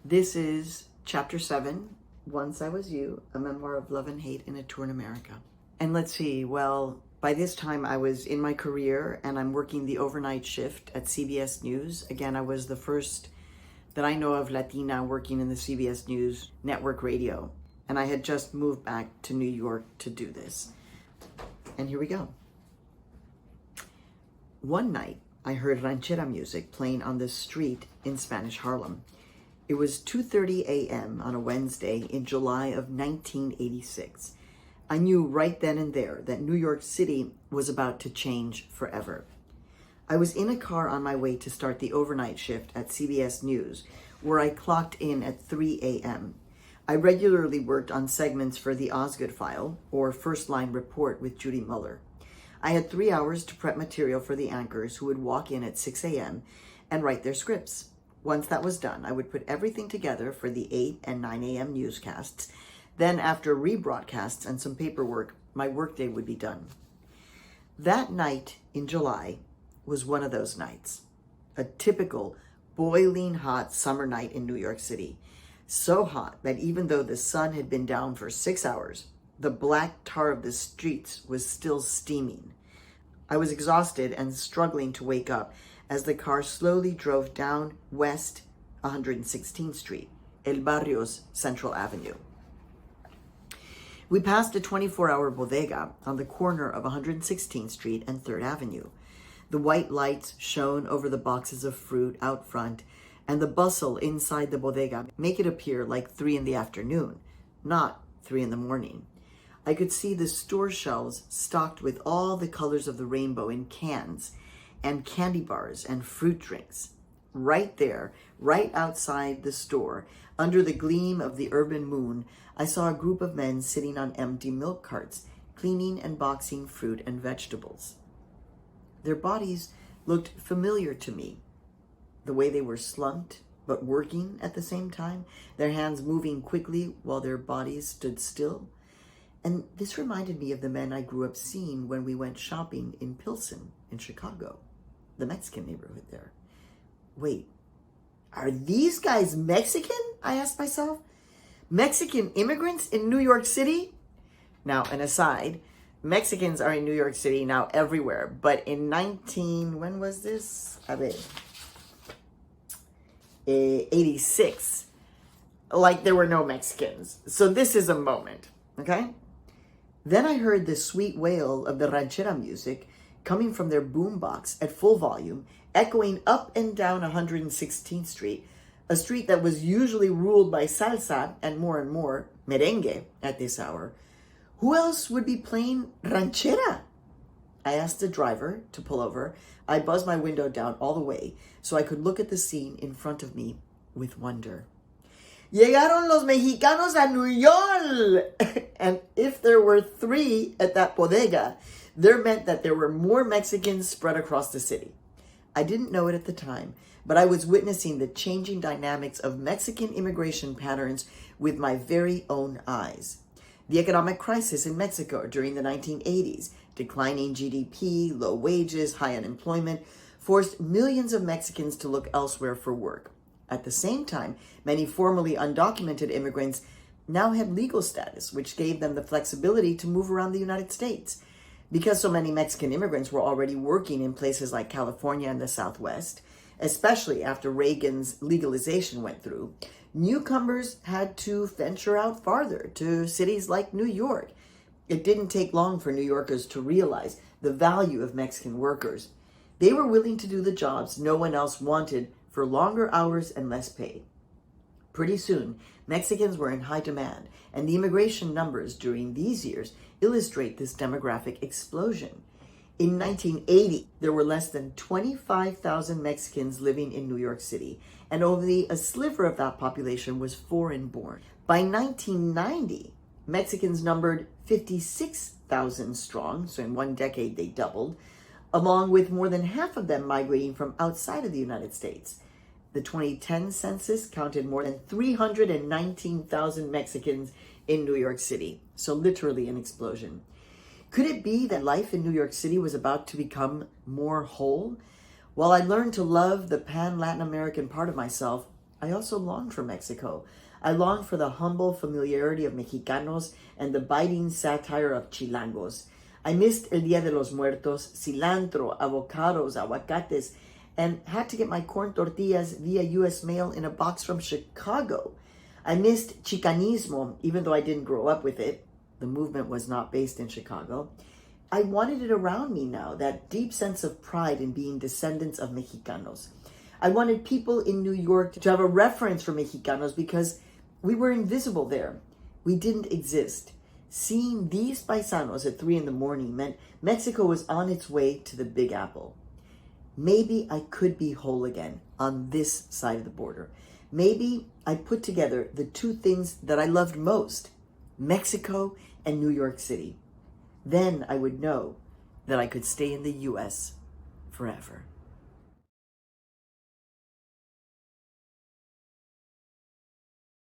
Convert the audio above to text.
This is Chapter 7, Once I Was You, a memoir of love and hate in a tour in America. And let's see, well, by this time I was in my career and I'm working the overnight shift at CBS News. Again, I was the first that I know of Latina working in the CBS News network radio. And I had just moved back to New York to do this. And here we go. One night, I heard ranchera music playing on the street in Spanish Harlem. It was 2:30 a.m. on a Wednesday in July of 1986. I knew right then and there that New York City was about to change forever. I was in a car on my way to start the overnight shift at CBS News, where I clocked in at 3 a.m. I regularly worked on segments for the Osgood File, or First Line Report with Judy Muller. I had 3 hours to prep material for the anchors who would walk in at 6 a.m. and write their scripts. Once that was done, I would put everything together for the 8 and 9 a.m. newscasts. Then after rebroadcasts and some paperwork, my workday would be done. That night in July was one of those nights. A typical boiling hot summer night in New York City. So hot that even though the sun had been down for 6 hours, the black tar of the streets was still steaming. I was exhausted and struggling to wake up as the car slowly drove down West 116th Street, El Barrio's Central Avenue. We passed a 24-hour bodega on the corner of 116th Street and 3rd Avenue. The white lights shone over the boxes of fruit out front, and the bustle inside the bodega make it appear like 3 in the afternoon, not 3 in the morning. I could see the store shelves stocked with all the colors of the rainbow in cans, and candy bars and fruit drinks. Right there, right outside the store, under the gleam of the urban moon, I saw a group of men sitting on empty milk carts, cleaning and boxing fruit and vegetables. Their bodies looked familiar to me. The way they were slumped, but working at the same time, their hands moving quickly while their bodies stood still. And this reminded me of the men I grew up seeing when we went shopping in Pilsen in Chicago, the Mexican neighborhood there. Wait, are these guys Mexican? I asked myself. Mexican immigrants in New York City? Now, an aside, Mexicans are in New York City now everywhere, but in when was this? 86, like there were no Mexicans. So this is a moment, okay? Then I heard the sweet wail of the ranchera music coming from their boombox at full volume, echoing up and down 116th Street, a street that was usually ruled by salsa and more merengue at this hour. Who else would be playing ranchera? I asked the driver to pull over. I buzzed my window down all the way so I could look at the scene in front of me with wonder. Llegaron los mexicanos a New York! And if there were 3 at that bodega, there meant that there were more Mexicans spread across the city. I didn't know it at the time, but I was witnessing the changing dynamics of Mexican immigration patterns with my very own eyes. The economic crisis in Mexico during the 1980s, declining GDP, low wages, high unemployment, forced millions of Mexicans to look elsewhere for work. At the same time, many formerly undocumented immigrants now had legal status, which gave them the flexibility to move around the United States. Because so many Mexican immigrants were already working in places like California and the Southwest, especially after Reagan's legalization went through, newcomers had to venture out farther to cities like New York. It didn't take long for New Yorkers to realize the value of Mexican workers. They were willing to do the jobs no one else wanted for longer hours and less pay. Pretty soon, Mexicans were in high demand, and the immigration numbers during these years illustrate this demographic explosion. In 1980, there were less than 25,000 Mexicans living in New York City, and only a sliver of that population was foreign-born. By 1990, Mexicans numbered 56,000 strong, so in 1 decade they doubled, along with more than half of them migrating from outside of the United States. The 2010 census counted more than 319,000 Mexicans in New York City, so literally an explosion. Could it be that life in New York City was about to become more whole? While I learned to love the pan-Latin American part of myself, I also longed for Mexico. I longed for the humble familiarity of Mexicanos and the biting satire of Chilangos. I missed El Día de los Muertos, cilantro, avocados, aguacates, and had to get my corn tortillas via U.S. mail in a box from Chicago. I missed Chicanismo, even though I didn't grow up with it. The movement was not based in Chicago. I wanted it around me now, that deep sense of pride in being descendants of Mexicanos. I wanted people in New York to have a reference for Mexicanos because we were invisible there. We didn't exist. Seeing these paisanos at 3 a.m. meant Mexico was on its way to the Big Apple. Maybe I could be whole again on this side of the border. Maybe I put together the two things that I loved most, Mexico and New York City. Then I would know that I could stay in the U.S. forever.